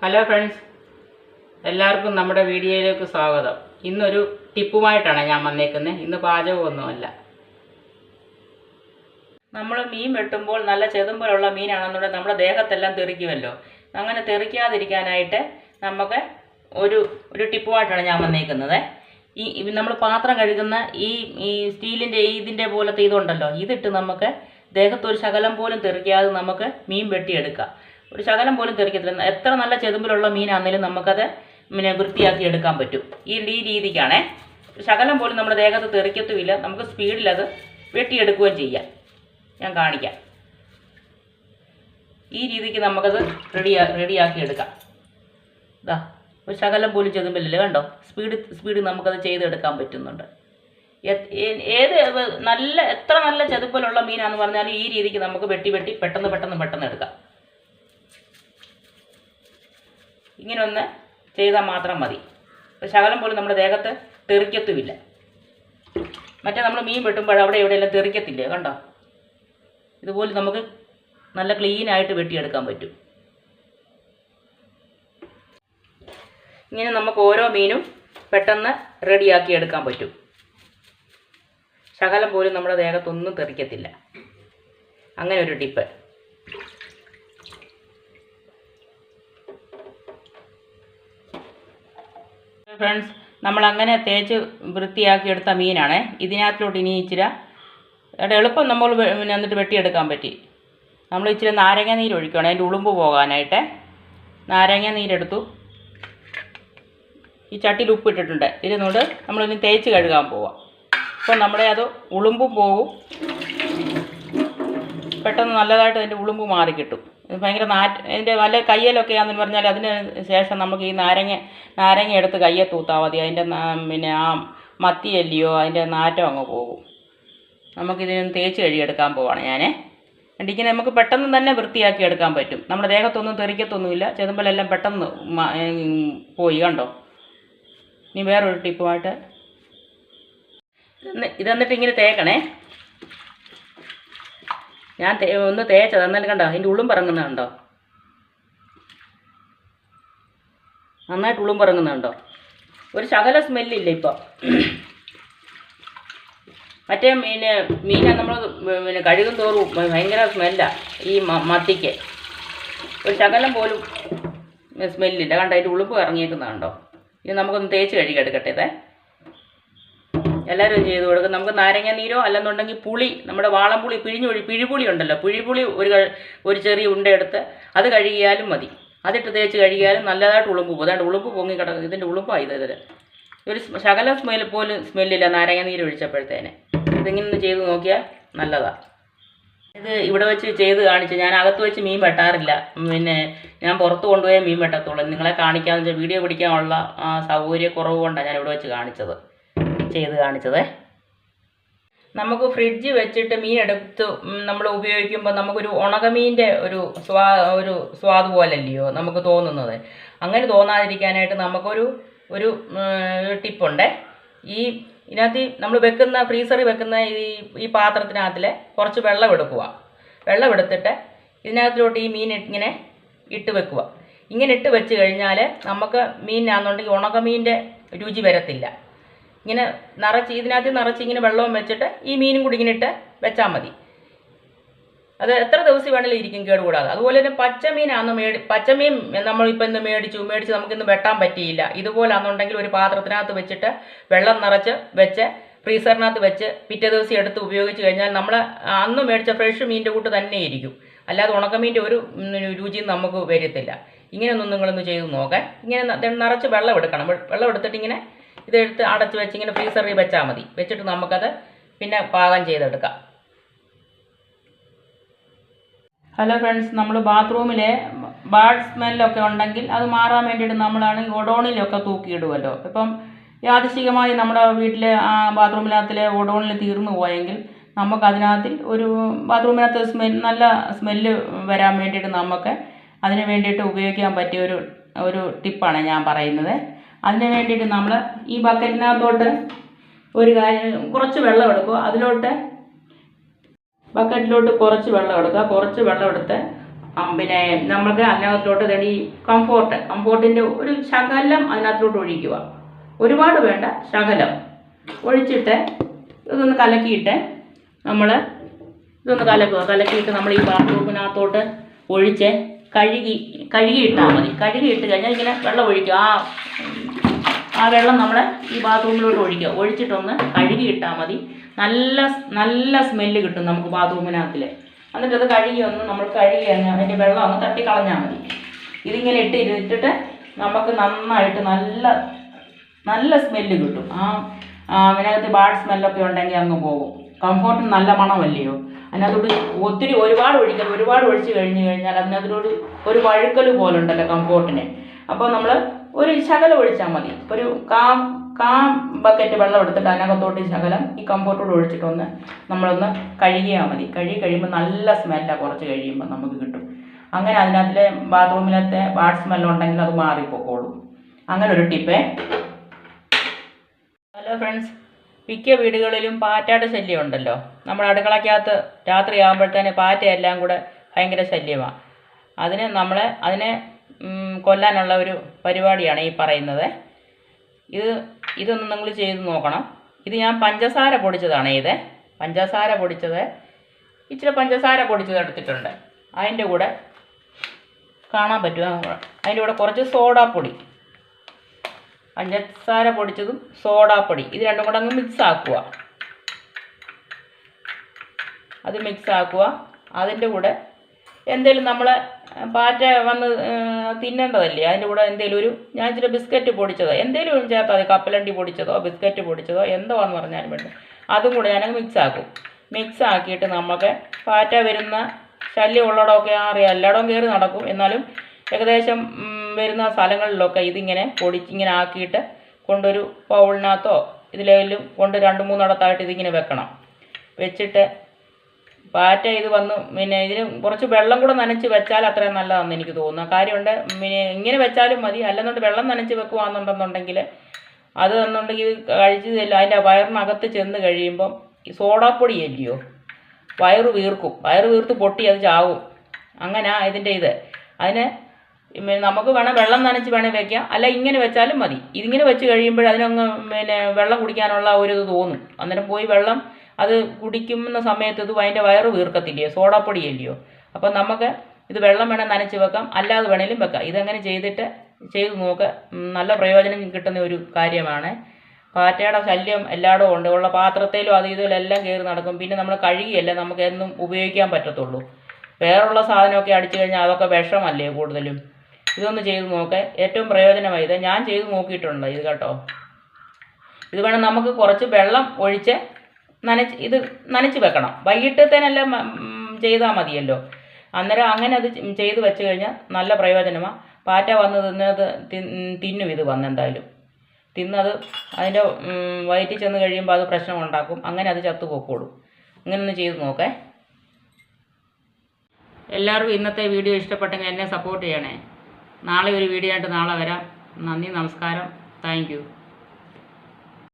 Hello friends, എല്ലാവർക്കും നമ്മുടെ വീഡിയോയിലേക്ക് സ്വാഗതം. ഇന്നൊരു ടിപ്പുമായിട്ടാണ് ഞാൻ വന്നേക്കുന്നത്. ഇന്ന് പാചകമൊന്നുമല്ല. നമ്മൾ മീൻ വെട്ടുമ്പോൾ നല്ല ചെതുമ്പലുള്ള മീനാണെന്നുണ്ടെങ്കിൽ നമ്മുടെ ദേഹത്തെല്ലാം തെറിക്കുമല്ലോ. അങ്ങനെ തെറിക്കാതിരിക്കാനായിട്ട് നമുക്ക് ഒരു ടിപ്പുമായിട്ടാണ് ഞാൻ വന്നേക്കുന്നത്. നമ്മൾ പാത്രം കഴുകുന്ന ഈ സ്റ്റീലിൻ്റെ ഇതിൻ്റെ പോലത്തെ ഇതുണ്ടല്ലോ, ഇതിട്ട് നമുക്ക് ദേഹത്തൊരു ശകലം പോലും തെറിക്കാതെ നമുക്ക് മീൻ വെട്ടിയെടുക്കാം. ഒരു ശകലം പോലും തെറിക്കത്തില്ല. എത്ര നല്ല ചെതുമ്പിലുള്ള മീനാണെങ്കിലും നമുക്കത് വൃത്തിയാക്കി എടുക്കാൻ പറ്റും. ഈ രീതിക്കാണേ. ശകലം പോലും നമ്മുടെ ദേഹത്ത് തെറിക്കത്തുമില്ല. നമുക്ക് സ്പീഡിലത് വെട്ടിയെടുക്കുകയും ചെയ്യാം. ഞാൻ കാണിക്കാം. ഈ രീതിക്ക് നമുക്കത് റെഡിയാക്കി എടുക്കാം. ഇതാ, ഒരു ശകലം പോലും ചെതുമ്പില്ലല്ലോ, കണ്ടോ? സ്പീഡ് നമുക്കത് ചെയ്തെടുക്കാൻ പറ്റുന്നുണ്ട്. എത്ര നല്ല ചെതുമ്പലുള്ള മീനാണെന്ന് പറഞ്ഞാലും ഈ രീതിക്ക് നമുക്ക് വെട്ടി പെട്ടെന്ന് എടുക്കാം. ഇങ്ങനെ ഒന്ന് ചെയ്താൽ മാത്രം മതി. ഒരു ശകലം പോലും നമ്മുടെ ദേഹത്ത് തെറിക്കത്തുമില്ല. മറ്റേ നമ്മൾ മീൻ വെട്ടുമ്പോൾ അവിടെ എവിടെയെല്ലാം തെറിക്കത്തില്ലേ, കണ്ടോ? ഇതുപോലെ നമുക്ക് നല്ല ക്ലീനായിട്ട് വെട്ടിയെടുക്കാൻ പറ്റും. ഇങ്ങനെ നമുക്ക് ഓരോ മീനും പെട്ടെന്ന് റെഡിയാക്കി എടുക്കാൻ പറ്റും. ശകലം പോലും നമ്മുടെ ദേഹത്തൊന്നും തെറിക്കത്തില്ല. അങ്ങനെ ഒരു ടിപ്പ്. ഫ്രണ്ട്സ്, നമ്മളങ്ങനെ തേച്ച് വൃത്തിയാക്കിയെടുത്ത മീനാണ്. ഇതിനകത്തോട്ട് ഇനി ഇച്ചിരി എളുപ്പം നമ്മൾ എന്നിട്ട് വെട്ടിയെടുക്കാൻ പറ്റി. നമ്മൾ ഇച്ചിരി നാരങ്ങ നീര് ഒഴിക്കണം അതിൻ്റെ ഉളുമ്പ് പോകാനായിട്ട്. നാരങ്ങ നീരെടുത്തു. ഈ ചട്ടിയിൽ ഉപ്പിട്ടിട്ടുണ്ട്. ഇതിനോട് നമ്മളിനി തേച്ച് കഴുകാൻ പോവാം. അപ്പോൾ നമ്മുടെ അത് ഉളുമ്പും പോകും. പെട്ടെന്ന് നല്ലതായിട്ട് അതിൻ്റെ ഉളുമ്പ് മാറിക്കിട്ടും. ഭയങ്കര അതിൻ്റെ വല്ല കയ്യിലൊക്കെ ആണെന്ന് പറഞ്ഞാൽ അതിന് ശേഷം നമുക്ക് ഈ നാരങ്ങ എടുത്ത് കയ്യെ തൂത്താൽ മതി. അതിൻ്റെ പിന്നെ ആ മത്തിയല്ലയോ അതിൻ്റെ നാറ്റം അങ്ങ് പോകും. നമുക്കിതിനൊന്ന് തേച്ച് കഴുകിയെടുക്കാൻ പോവാണ് ഞാൻ. ഇങ്ങനെ നമുക്ക് പെട്ടെന്ന് തന്നെ വൃത്തിയാക്കി എടുക്കാൻ പറ്റും. നമ്മുടെ ദേഹത്തൊന്നും തെറിക്കത്തൊന്നുമില്ല. ചെതുമ്പലെല്ലാം പെട്ടെന്ന് പോയി, കണ്ടോ? ഇനി വേറൊരു ടിപ്പുമായിട്ട് ഇതെന്നിട്ട് ഇങ്ങനെ തേക്കണേ. ഞാൻ ഒന്ന് തേച്ചത് എന്നാലും കണ്ടോ അതിൻ്റെ ഉളുമ്പറങ്ങുന്നുണ്ടോ? നന്നായിട്ട് ഉളുമ്പറങ്ങുന്നുണ്ടോ? ഒരു ശകല സ്മെല്ലില്ല ഇപ്പോൾ. മറ്റേ മീനെ നമ്മൾ കഴുകും തോറും ഭയങ്കര സ്മെല്ലാണ് ഈ മത്തിക്ക്. ഒരു ശകലം പോലും സ്മെല്ലില്ല. കണ്ടോ അതിൻ്റെ ഉളുമ്പ് ഇറങ്ങിയേക്കുന്നുണ്ടോ? ഇത് നമുക്കൊന്ന് തേച്ച് കഴുകിയെടുക്കട്ടെ. ഇതേ എല്ലാവരും ചെയ്ത് കൊടുക്കും. നമുക്ക് നാരങ്ങ നീരോ അല്ലെന്നുണ്ടെങ്കിൽ പുളി, നമ്മുടെ വാളംപുളി, പിഴിപുളി ഉണ്ടല്ലോ, പിഴിപുളി ഒരു ചെറിയ ഉണ്ട എടുത്ത് അത് കഴുകിയാലും മതി. അതിട്ട് തേച്ച് കഴുകിയാലും നല്ലതായിട്ട് ഉളുമ്പ് പോകും. അതാണ്ട് ഉളുമ്പ് പൊങ്ങി കിടക്കും. ഇതിൻ്റെ ഉളുമ്പാണ് ഇതിൽ. ഒരു ശകലം സ്മെല്ലില്ല നാരങ്ങ നീര് ഒഴിച്ചപ്പോഴത്തേനെ. ഇതിങ്ങനെ ചെയ്ത് നോക്കിയാൽ നല്ലതാണ്. ഇത് ഇവിടെ വെച്ച് ചെയ്ത് കാണിച്ചു. ഞാൻ അകത്ത് വെച്ച് മീൻ വെട്ടാറില്ല. ഞാൻ പുറത്ത് കൊണ്ടുപോയി മീൻ വെട്ടത്തുള്ളൂ. നിങ്ങളെ കാണിക്കാമെന്ന് വെച്ചാൽ വീഡിയോ പിടിക്കാനുള്ള സൗകര്യക്കുറവ് കൊണ്ടാണ് ഞാൻ ഇവിടെ വെച്ച് ചെയ്ത് കാണിച്ചത്. നമുക്ക് ഫ്രിഡ്ജ് വെച്ചിട്ട് മീൻ എടുത്ത് നമ്മൾ ഉപയോഗിക്കുമ്പോൾ നമുക്കൊരു ഉണക്കമീൻ്റെ ഒരു സ്വാദ് പോലല്ലയോ നമുക്ക് തോന്നുന്നത്. അങ്ങനെ തോന്നാതിരിക്കാനായിട്ട് നമുക്കൊരു ടിപ്പുണ്ട്. ഇതിനകത്ത് നമ്മൾ ഫ്രീസറിൽ വെക്കുന്ന ഈ പാത്രത്തിനകത്തിൽ കുറച്ച് വെള്ളം എടുക്കുക. വെള്ളം എടുത്തിട്ട് ഇതിനകത്തിലോട്ട് ഈ മീൻ ഇങ്ങനെ ഇട്ട് വെക്കുക. ഇങ്ങനെ ഇട്ട് വെച്ച് കഴിഞ്ഞാൽ നമുക്ക് മീനാണെന്നുണ്ടെങ്കിൽ ഉണക്കമീൻ്റെ രുചി വരത്തില്ല. ഇങ്ങനെ ഇതിനകത്ത് നിറച്ച് ഇങ്ങനെ വെള്ളവും വെച്ചിട്ട് ഈ മീനും കൂടി ഇങ്ങനെ ഇട്ട് വെച്ചാൽ മതി. അത് എത്ര ദിവസം വേണമെങ്കിലും ഇരിക്കും കേടുകൂടാതെ. അതുപോലെ തന്നെ പച്ചമീൻ നമ്മളിപ്പോൾ ഇന്ന് മേടിച്ച് നമുക്കിന്ന് വെട്ടാൻ പറ്റിയില്ല. ഇതുപോലാണെന്നുണ്ടെങ്കിൽ ഒരു പാത്രത്തിനകത്ത് വെച്ചിട്ട് വെള്ളം നിറച്ച് വെച്ച് ഫ്രീസറിനകത്ത് വെച്ച് പിറ്റേ ദിവസം എടുത്ത് ഉപയോഗിച്ച് കഴിഞ്ഞാൽ നമ്മൾ അന്ന് മേടിച്ച ഫ്രഷ് മീനിൻ്റെ കൂട്ട് തന്നെ ഇരിക്കും. അല്ലാതെ ഉണക്കമീൻ്റെ ഒരു രുചിയും നമുക്ക് വരത്തില്ല. ഇങ്ങനെയൊന്നും നിങ്ങളൊന്ന് ചെയ്ത് നോക്കാം. ഇങ്ങനെ നിറച്ച് വെള്ളം എടുക്കണം. വെള്ളം എടുത്തിട്ട് ഇങ്ങനെ ഇതെടുത്ത് അടച്ച് വെച്ച് ഇങ്ങനെ ഫ്രീസറിൽ വെച്ചാൽ മതി. വെച്ചിട്ട് നമുക്കത് പിന്നെ പാകം ചെയ്തെടുക്കാം. ഹലോ ഫ്രണ്ട്സ്, നമ്മൾ ബാത്റൂമിലെ ബാഡ് സ്മെല്ലൊക്കെ ഉണ്ടെങ്കിൽ അത് മാറാൻ വേണ്ടിയിട്ട് നമ്മളാണെങ്കിൽ ഒഡോണിലൊക്കെ തൂക്കിയിടുമല്ലോ. ഇപ്പം യാദൃശ്ചികമായി നമ്മുടെ വീട്ടിലെ ബാത്റൂമിനകത്തിലെ ഒഡോണിൽ തീർന്നു പോയെങ്കിൽ നമുക്കതിനകത്തിൽ ബാത്റൂമിനകത്ത് നല്ല സ്മെല്ല് വരാൻ വേണ്ടിയിട്ട് നമുക്ക് അതിന് വേണ്ടിയിട്ട് ഉപയോഗിക്കാൻ പറ്റിയ ഒരു ടിപ്പാണ് ഞാൻ പറയുന്നത്. അതിന് വേണ്ടിയിട്ട് നമ്മൾ ഈ ബക്കറ്റിനകത്തോട്ട് കുറച്ച് വെള്ളം എടുക്കുക. ബക്കറ്റിലോട്ട് കുറച്ച് വെള്ളം എടുക്കുക. കുറച്ച് വെള്ളം എടുത്ത് പിന്നെ നമുക്ക് അതിനകത്തോട്ട് തടി കംഫോർട്ടിൻ്റെ ഒരു ശകലം അതിനകത്തോട്ട് ഒഴിക്കുക. ഒരുപാട് വേണ്ട, ശകലം ഒഴിച്ചിട്ട് ഇതൊന്ന് കലക്കിയിട്ട് ഇതൊന്ന് കലക്കിയിട്ട് നമ്മൾ ഈ ബാത്റൂമിനകത്തോട്ട് ഒഴിച്ച് കഴുകിയിട്ടാൽ മതി. കഴുകിയിട്ട് കഴിഞ്ഞാൽ ഇങ്ങനെ വെള്ളം ഒഴിക്കുക. ആ വെള്ളം നമ്മൾ ഈ ബാത്റൂമിലോട്ട് ഒഴിച്ചിട്ടൊന്ന് കഴുകിയിട്ടാൽ മതി. നല്ല സ്മെല്ല് കിട്ടും നമുക്ക് ബാത്റൂമിനകത്തിൽ. എന്നിട്ട് അത് നമ്മൾ കഴുകി അതിൻ്റെ വെള്ളം ഒന്ന് തട്ടിക്കളഞ്ഞാൽ മതി. ഇതിങ്ങനെ ഇട്ടിട്ട് നമുക്ക് നന്നായിട്ട് നല്ല സ്മെല്ല് കിട്ടും. അതിനകത്ത് ബാഡ് സ്മെല്ലൊക്കെ ഉണ്ടെങ്കിൽ അങ്ങ് പോകും. കംഫോർട്ടിന് നല്ല മണമല്ലയോ. അതിനകത്തോട്ട് ഒരുപാട് ഒഴിച്ച് കഴിഞ്ഞാൽ അതിനകത്തോട് ഒരു വഴുക്കൽ പോലെ ഉണ്ടല്ലോ കംഫോർട്ടിന്. അപ്പോൾ നമ്മൾ ഒരു ശകലം ഒഴിച്ചാൽ മതി. ഒരു കാം ബക്കറ്റ് വെള്ളം എടുത്തിട്ട് അതിനകത്തോട്ട് ശകലം ഈ കംഫോർട്ടോട് ഒഴിച്ചിട്ടൊന്ന് നമ്മളൊന്ന് കഴുകിയാൽ മതി. കഴിയുമ്പോൾ നല്ല സ്മെല്ലാണ് കുറച്ച് കഴിയുമ്പോൾ നമുക്ക് കിട്ടും. അങ്ങനെ അതിനകത്തിലെ ബാത്റൂമിലത്തെ ബാഡ് സ്മെല്ലുണ്ടെങ്കിൽ അത് മാറിപ്പോക്കോളും. അങ്ങനെ ഒരു ടിപ്പേ. ഹലോ ഫ്രണ്ട്സ്, മിക്ക വീടുകളിലും പാറ്റയുടെ ശല്യം ഉണ്ടല്ലോ. നമ്മുടെ അടുക്കളയ്ക്കകത്ത് രാത്രി ആകുമ്പോഴത്തേന് പാറ്റയെല്ലാം കൂടെ ഭയങ്കര ശല്യമാണ്. അതിനെ കൊല്ലാനുള്ള ഒരു പരിപാടിയാണ് ഈ പറയുന്നത്. ഇതൊന്ന് നിങ്ങൾ ചെയ്ത് നോക്കണം. ഇത് ഞാൻ പഞ്ചസാര പൊടിച്ചതാണ് ഇച്ചിരി പഞ്ചസാര പൊടിച്ചത് എടുത്തിട്ടുണ്ട്. അതിൻ്റെ കൂടെ കാണാൻ പറ്റും, അതിൻ്റെ കൂടെ കുറച്ച് സോഡാപ്പൊടി, പഞ്ചസാര പൊടിച്ചതും സോഡാപ്പൊടി, ഇത് രണ്ടും കൂടെ അങ്ങ് മിക്സ് ആക്കുക. അതിൻ്റെ കൂടെ എന്തെങ്കിലും നമ്മൾ പാറ്റ വന്ന് തിന്നേണ്ടതല്ലേ, അതിൻ്റെ കൂടെ എന്തെങ്കിലും ഞാൻ ഇച്ചിരി ബിസ്ക്കറ്റ് പൊടിച്ചതോ എന്തെങ്കിലും ചേർത്താൽ മതി. കപ്പലണ്ടി പൊടിച്ചതോ ബിസ്ക്കറ്റ് പൊടിച്ചതോ എന്താണെന്ന് പറഞ്ഞാലും വേണ്ട, അതും കൂടെ ഞാനങ്ങ് മിക്സ് ആക്കിയിട്ട് നമുക്ക് പാറ്റ വരുന്ന ശല്യം ഉള്ളിടമൊക്കെ അറിയാം. എല്ലായിടവും കയറി നടക്കും. എന്നാലും ഏകദേശം വരുന്ന സ്ഥലങ്ങളിലൊക്കെ ഇതിങ്ങനെ ഇങ്ങനെ ആക്കിയിട്ട് കൊണ്ടൊരു ബൗളിനകത്തോ ഇതിലേലും കൊണ്ട് 2-3 ഇടത്തായിട്ട് ഇതിങ്ങനെ വെച്ചിട്ട് പാറ്റ ഇത് വന്ന് ഇതിന് കുറച്ച് വെള്ളം കൂടെ നനച്ച് വെച്ചാൽ അത്രയും നല്ലതാണെന്ന് എനിക്ക് തോന്നുന്നു. കാര്യമുണ്ട്, ഇങ്ങനെ വെച്ചാലും മതി. അല്ലെന്നുണ്ടെങ്കിൽ വെള്ളം നനച്ച് വെക്കുകയാണെന്നുണ്ടെങ്കിൽ ഇത് കഴിച്ചതില്ല അതിൻ്റെ വയറിനകത്ത് ചെന്ന് കഴിയുമ്പം ഈ സോഡാപ്പൊടി അല്ലയോ വയറ് വീർത്ത് പൊട്ടി അത് ചാവും. അങ്ങനെ ഇതിൻ്റെ അതിന് നമുക്ക് വെള്ളം നനച്ച് വെക്കാം, അല്ല ഇങ്ങനെ വെച്ചാലും മതി. ഇതിങ്ങനെ വെച്ച് കഴിയുമ്പോൾ അതിനങ്ങ് വെള്ളം കുടിക്കാനുള്ള ഒരു ഇത് തോന്നും. അന്നേരം പോയി വെള്ളം അത് കുടിക്കുന്ന സമയത്ത് ഇത് അതിൻ്റെ വയറ് വീർക്കത്തില്ലയോ, സോഡാപ്പൊടി അല്ലയോ. അപ്പം നമുക്ക് ഇത് വെള്ളം നനച്ച് വെക്കാം, അല്ലാതെ വേണേലും വെക്കാം. ഇതങ്ങനെ ചെയ്ത് നോക്കുക. നല്ല പ്രയോജനം കിട്ടുന്ന ഒരു കാര്യമാണ്. പാറ്റയുടെ ശല്യം എല്ലായിടവും ഉണ്ട്. ഉള്ള പാത്രത്തിലും ഇതിലെല്ലാം കയറി നടക്കും. പിന്നെ നമ്മൾ കഴുകിയല്ലേ നമുക്ക് എന്നും ഉപയോഗിക്കാൻ പറ്റത്തുള്ളൂ. വേറുള്ള സാധനമൊക്കെ അടിച്ചു കഴിഞ്ഞാൽ അതൊക്കെ വിഷമല്ലേ കൂടുതലും. ഇതൊന്ന് ചെയ്ത് നോക്കുക, ഏറ്റവും പ്രയോജനമായി. ഇത് ഞാൻ ചെയ്ത് നോക്കിയിട്ടുണ്ട് ഇത് കേട്ടോ. ഇത് വേണം നമുക്ക് കുറച്ച് വെള്ളം ഒഴിച്ച് നനച്ച് വെക്കണം. വൈകിട്ടത്തേനെല്ലാം ചെയ്താൽ മതിയല്ലോ. അന്നേരം അങ്ങനെ അത് ചെയ്ത് വെച്ച് കഴിഞ്ഞാൽ നല്ല പ്രയോജനമാണ്. പാറ്റ വന്ന് തിന്നും. ഇത് വന്നെന്തായാലും തിന്നത് അതിൻ്റെ വയറ്റിൽ ചെന്ന് കഴിയുമ്പോൾ അത് പ്രശ്നമുണ്ടാക്കും. അങ്ങനെ അത് ചത്തുപോക്കോളും. അങ്ങനെ ഒന്ന് ചെയ്ത് നോക്കേ. എല്ലാവർക്കും ഇന്നത്തെ വീഡിയോ ഇഷ്ടപ്പെട്ടെങ്കിൽ എന്നെ സപ്പോർട്ട് ചെയ്യണേ. നാളെ ഒരു വീഡിയോ ആയിട്ട് നാളെ വരാം. നന്ദി, നമസ്കാരം, താങ്ക് യു.